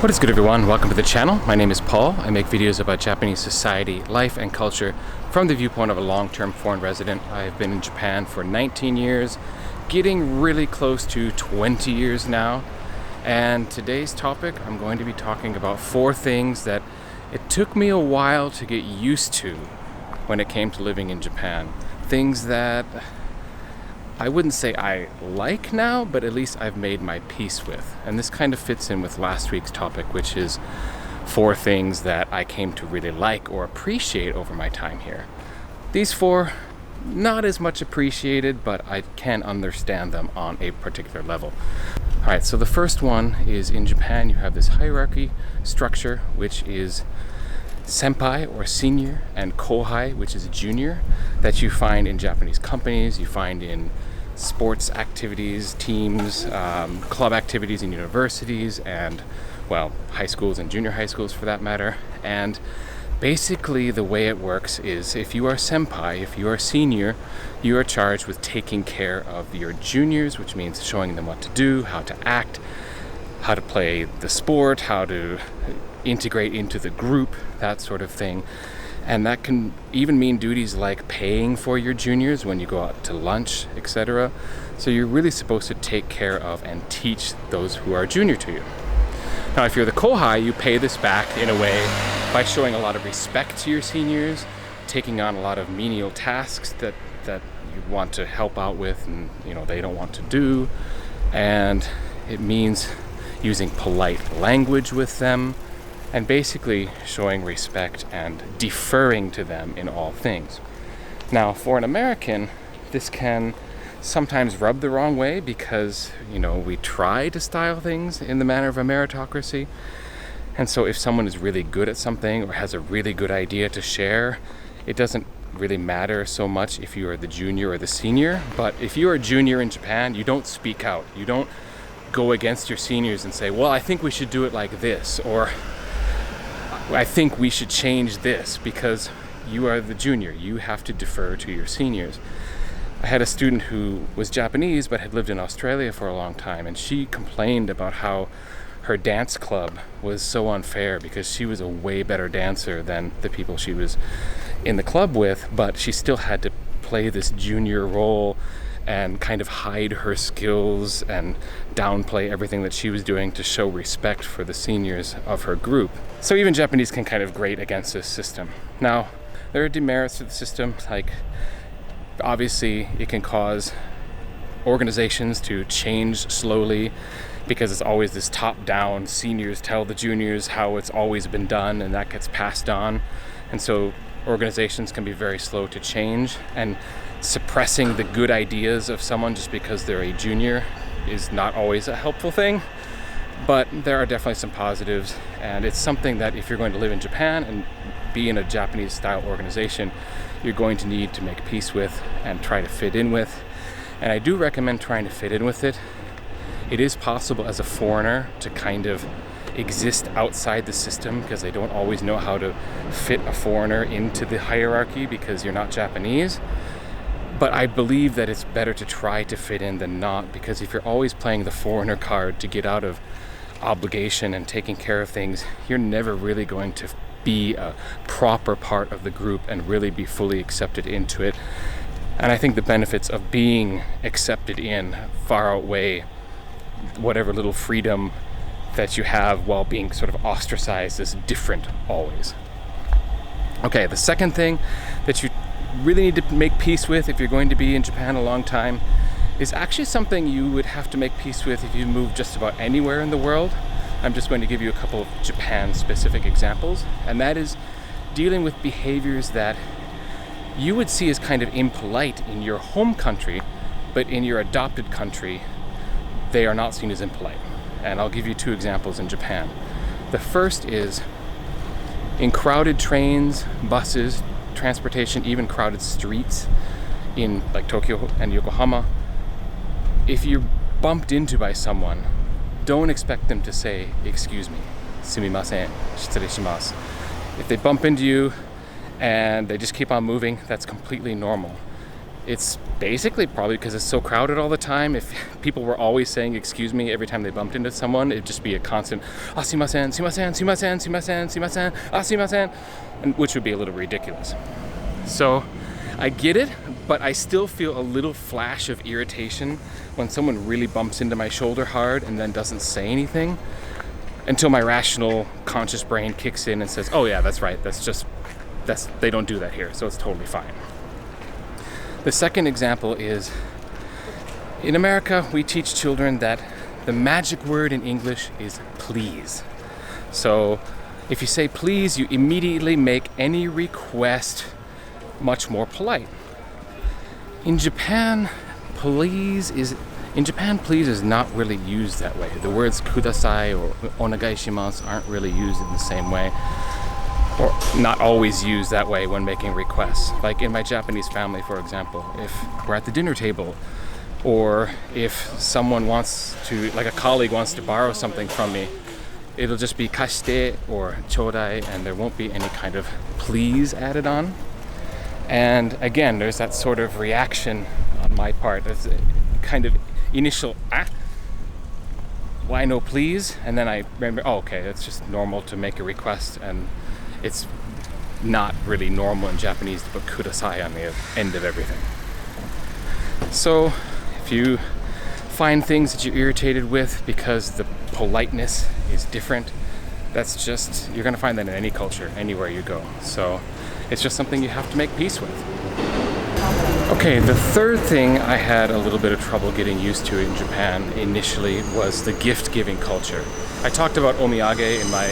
What is good, everyone? Welcome to the channel. My name is Paul. I make videos about Japanese society, life, and culture from the viewpoint of a long-term foreign resident. I've been in Japan for 19 years, getting really close to 20 years now. And today's topic, I'm going to be talking about 4 things that it took me a while to get used to when it came to living in Japan. Things that I wouldn't say I like now, but at least I've made my peace with. And this kind of fits in with last week's topic, which is 4 things that I came to really like or appreciate over my time here. These 4, not as much appreciated, but I can understand them on a particular level. All right, so the first one is in Japan, you have this hierarchy structure, which is senpai or senior and kohai, which is junior, that you find in Japanese companies, you find in sports activities, teams, club activities in universities, and well, high schools and junior high schools for that matter. And basically the way it works is if you are senpai, if you are senior, you are charged with taking care of your juniors, which means showing them what to do, how to act, how to play the sport, how to integrate into the group, that sort of thing. And that can even mean duties like paying for your juniors when you go out to lunch, etc. So you're really supposed to take care of and teach those who are junior to you. Now, if you're the kohai, you pay this back in a way by showing a lot of respect to your seniors, taking on a lot of menial tasks that you want to help out with and they don't want to do. And it means using polite language with them, and basically showing respect and deferring to them in all things. Now, for an American, this can sometimes rub the wrong way because, we try to style things in the manner of a meritocracy. And so if someone is really good at something or has a really good idea to share, it doesn't really matter so much if you are the junior or the senior. But if you are a junior in Japan, you don't speak out. You don't go against your seniors and say, well, I think we should do it like this, or I think we should change this, because you are the junior. You have to defer to your seniors. I had a student who was Japanese but had lived in Australia for a long time, and she complained about how her dance club was so unfair because she was a way better dancer than the people she was in the club with, but she still had to play this junior role and kind of hide her skills and downplay everything that she was doing to show respect for the seniors of her group. So even Japanese can kind of grate against this system. Now, there are demerits to the system, like obviously it can cause organizations to change slowly because it's always this top-down, seniors tell the juniors how it's always been done, and that gets passed on. And so organizations can be very slow to change, and suppressing the good ideas of someone just because they're a junior is not always a helpful thing. But there are definitely some positives, and it's something that if you're going to live in Japan and be in a Japanese style organization, you're going to need to make peace with and try to fit in with. And I do recommend trying to fit in with it. It is possible as a foreigner to kind of exist outside the system because they don't always know how to fit a foreigner into the hierarchy because you're not Japanese. But I believe that it's better to try to fit in than not, because if you're always playing the foreigner card to get out of obligation and taking care of things, you're never really going to be a proper part of the group and really be fully accepted into it. And I think the benefits of being accepted in far outweigh whatever little freedom that you have while being sort of ostracized as different always. Okay, the second thing that you really need to make peace with if you're going to be in Japan a long time is actually something you would have to make peace with if you move just about anywhere in the world. I'm just going to give you a couple of Japan-specific examples, and that is dealing with behaviors that you would see as kind of impolite in your home country, but in your adopted country, they are not seen as impolite. And I'll give you 2 examples in Japan. The first is in crowded trains, buses, transportation, even crowded streets in like Tokyo and Yokohama, if you're bumped into by someone, don't expect them to say, "Excuse me, sumimasen, shitsurei shimasu." If they bump into you and they just keep on moving, that's completely normal. It's basically probably because it's so crowded all the time. If people were always saying excuse me every time they bumped into someone, it'd just be a constant sumimasen, sumimasen, sumimasen, sumimasen, sumimasen, sumimasen, and which would be a little ridiculous. So I get it, but I still feel a little flash of irritation when someone really bumps into my shoulder hard and then doesn't say anything, until my rational conscious brain kicks in and says, oh yeah, that's right, they don't do that here, so it's totally fine. The second example is, in America, we teach children that the magic word in English is please. So if you say please, you immediately make any request much more polite. In Japan, please is not really used that way. The words kudasai or onegaishimasu aren't really used in the same way, or not always used that way when making requests. Like in my Japanese family, for example, if we're at the dinner table, or if someone wants to, like a colleague wants to borrow something from me, it'll just be kashite or chodai, and there won't be any kind of please added on. And again, there's that sort of reaction on my part. There's a kind of initial, why no please? And then I remember, oh, okay, it's just normal to make a request, and it's not really normal in Japanese to put kudasai on the end of everything. So if you find things that you're irritated with because the politeness is different, that's just, you're going to find that in any culture, anywhere you go. So it's just something you have to make peace with. Okay, the third thing I had a little bit of trouble getting used to in Japan initially was the gift-giving culture. I talked about omiyage in my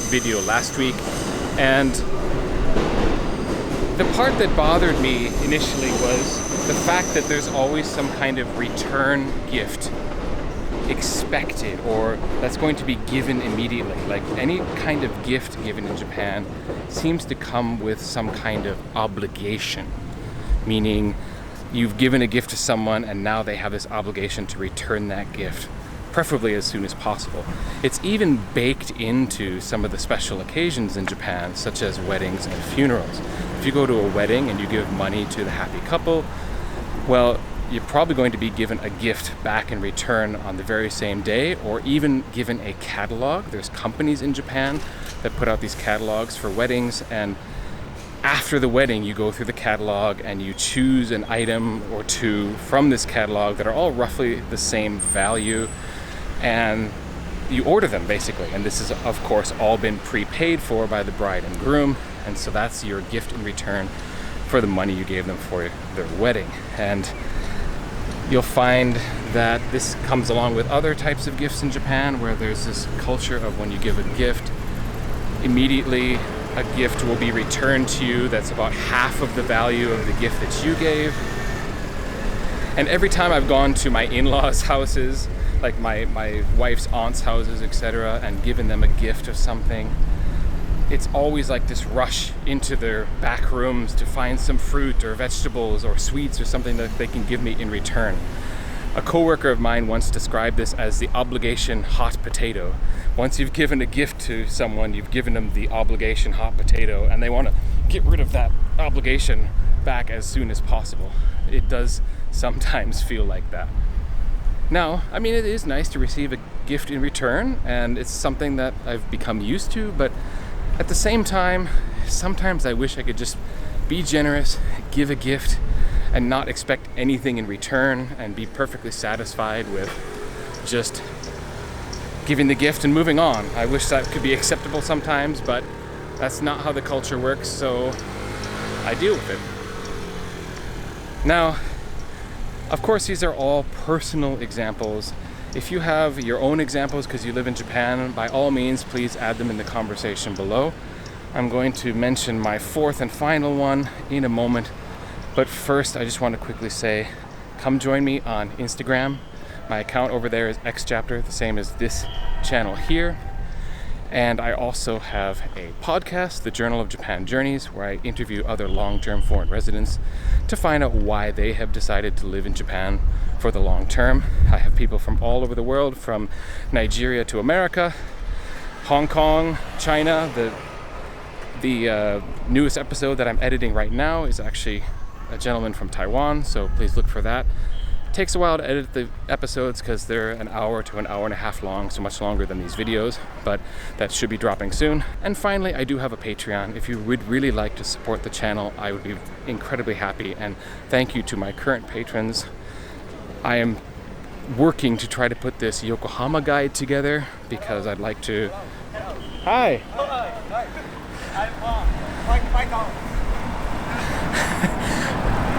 video last week, and the part that bothered me initially was the fact that there's always some kind of return gift expected, or that's going to be given immediately. Like any kind of gift given in Japan seems to come with some kind of obligation, meaning you've given a gift to someone and now they have this obligation to return that gift, preferably as soon as possible. It's even baked into some of the special occasions in Japan, such as weddings and funerals. If you go to a wedding and you give money to the happy couple, well, you're probably going to be given a gift back in return on the very same day, or even given a catalog. There's companies in Japan that put out these catalogs for weddings, and after the wedding you go through the catalog and you choose an item or two from this catalog that are all roughly the same value, and you order them basically. And this is of course all been prepaid for by the bride and groom, and so that's your gift in return for the money you gave them for their wedding. And you'll find that this comes along with other types of gifts in Japan, where there's this culture of when you give a gift, immediately a gift will be returned to you that's about half of the value of the gift that you gave. And every time I've gone to my in-laws' houses, like my wife's aunt's houses, etc., and given them a gift of something, it's always like this rush into their back rooms to find some fruit or vegetables or sweets or something that they can give me in return. A coworker of mine once described this as the obligation hot potato. Once you've given a gift to someone, you've given them the obligation hot potato, and they want to get rid of that obligation back as soon as possible. It does sometimes feel like that. Now, I mean, it is nice to receive a gift in return, and it's something that I've become used to, but at the same time, sometimes I wish I could just be generous, give a gift, and not expect anything in return, and be perfectly satisfied with just giving the gift and moving on. I wish that could be acceptable sometimes, but that's not how the culture works, so I deal with it. Now, of course, these are all personal examples. If you have your own examples because you live in Japan, by all means, please add them in the conversation below. I'm going to mention my fourth and final one in a moment. But first, I just want to quickly say, come join me on Instagram. My account over there is xchapter, the same as this channel here. And I also have a podcast, the Journal of Japan Journeys, where I interview other long-term foreign residents to find out why they have decided to live in Japan for the long term. I have people from all over the world, from Nigeria to America, Hong Kong, China. The newest episode that I'm editing right now is actually a gentleman from Taiwan, so please look for that. Takes a while to edit the episodes because they're an hour to an hour and a half long, so much longer than these videos, but that should be dropping soon. And finally, I do have a Patreon. If you would really like to support the channel, I would be incredibly happy, and thank you to my current patrons. I am working to try to put this Yokohama guide together because I'd like to... Hi!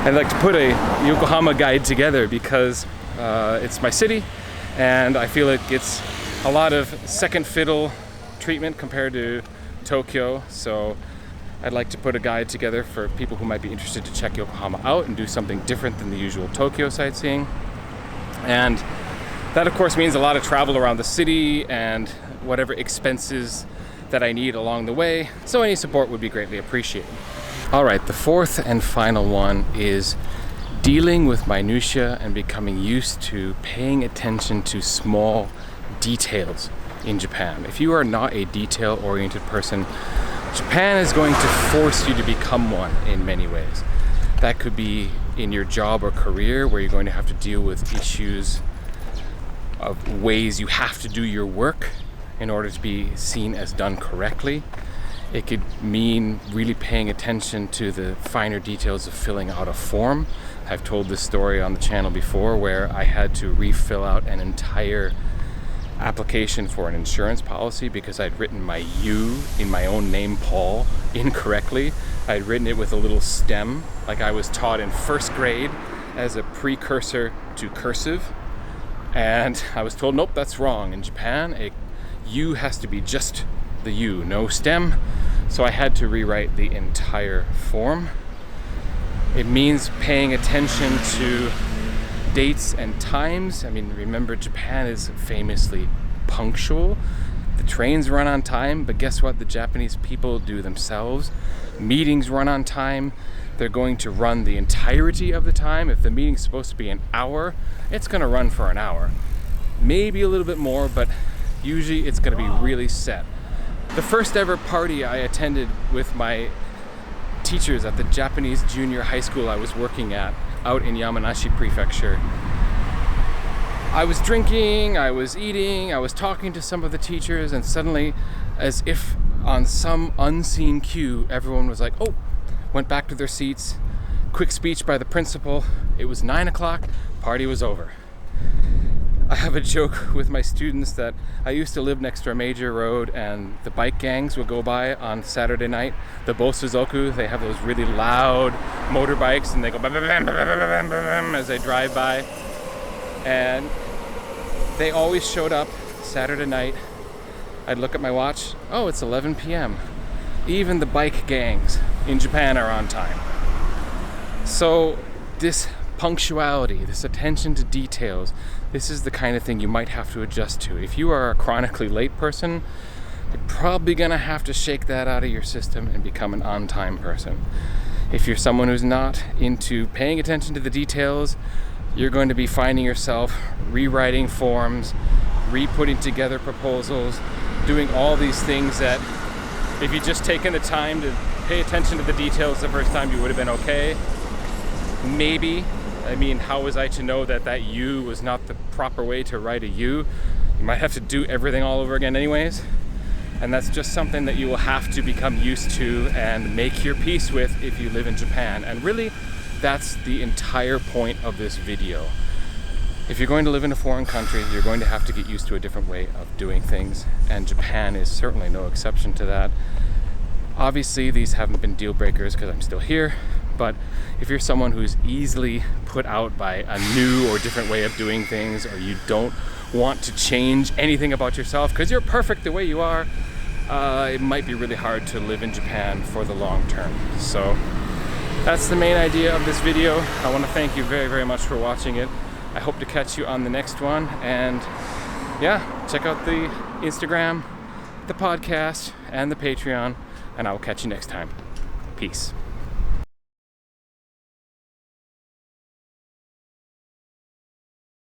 I'd like to put a Yokohama guide together because it's my city and I feel it gets a lot of second fiddle treatment compared to Tokyo. So I'd like to put a guide together for people who might be interested to check Yokohama out and do something different than the usual Tokyo sightseeing. And that of course means a lot of travel around the city and whatever expenses that I need along the way. So any support would be greatly appreciated. All right, the fourth and final one is dealing with minutia and becoming used to paying attention to small details in Japan. If you are not a detail-oriented person, Japan is going to force you to become one in many ways. That could be in your job or career where you're going to have to deal with issues of ways you have to do your work in order to be seen as done correctly. It could mean really paying attention to the finer details of filling out a form. I've told this story on the channel before where I had to refill out an entire application for an insurance policy because I'd written my U in my own name, Paul, incorrectly. I'd written it with a little stem, like I was taught in first grade as a precursor to cursive. And I was told, nope, that's wrong. In Japan, a U has to be just the U, no stem. So I had to rewrite the entire form. It means paying attention to dates and times. I mean, remember, Japan is famously punctual. The trains run on time, but guess what? The Japanese people do themselves. Meetings run on time. They're going to run the entirety of the time. If the meeting's supposed to be an hour, it's going to run for an hour. Maybe a little bit more, but usually it's going to be really set. The first ever party I attended with my teachers at the Japanese junior high school I was working at out in Yamanashi Prefecture. I was drinking, I was eating, I was talking to some of the teachers, and suddenly, as if on some unseen cue, everyone was like, oh, went back to their seats, quick speech by the principal. It was 9 o'clock, party was over. I have a joke with my students that I used to live next to a major road and the bike gangs would go by on Saturday night. The Bosuzoku, they have those really loud motorbikes and they go bam, bam, bam, bam, bam, bam, as they drive by. And they always showed up Saturday night. I'd look at my watch, oh, it's 11 p.m. Even the bike gangs in Japan are on time. So this punctuality, this attention to details, this is the kind of thing you might have to adjust to. If you are a chronically late person, you're probably gonna have to shake that out of your system and become an on-time person. If you're someone who's not into paying attention to the details, you're going to be finding yourself rewriting forms, re-putting together proposals, doing all these things that if you'd just taken the time to pay attention to the details the first time, you would have been okay. Maybe. I mean, how was I to know that that U was not the proper way to write a U? You might have to do everything all over again anyways. And that's just something that you will have to become used to and make your peace with if you live in Japan. And really, that's the entire point of this video. If you're going to live in a foreign country, you're going to have to get used to a different way of doing things. And Japan is certainly no exception to that. Obviously, these haven't been deal breakers because I'm still here. But if you're someone who's easily put out by a new or different way of doing things, or you don't want to change anything about yourself because you're perfect the way you are, it might be really hard to live in Japan for the long term. So that's the main idea of this video. I want to thank you very, very much for watching it. I hope to catch you on the next one. And yeah, check out the Instagram, the podcast, and the Patreon, and I will catch you next time. Peace.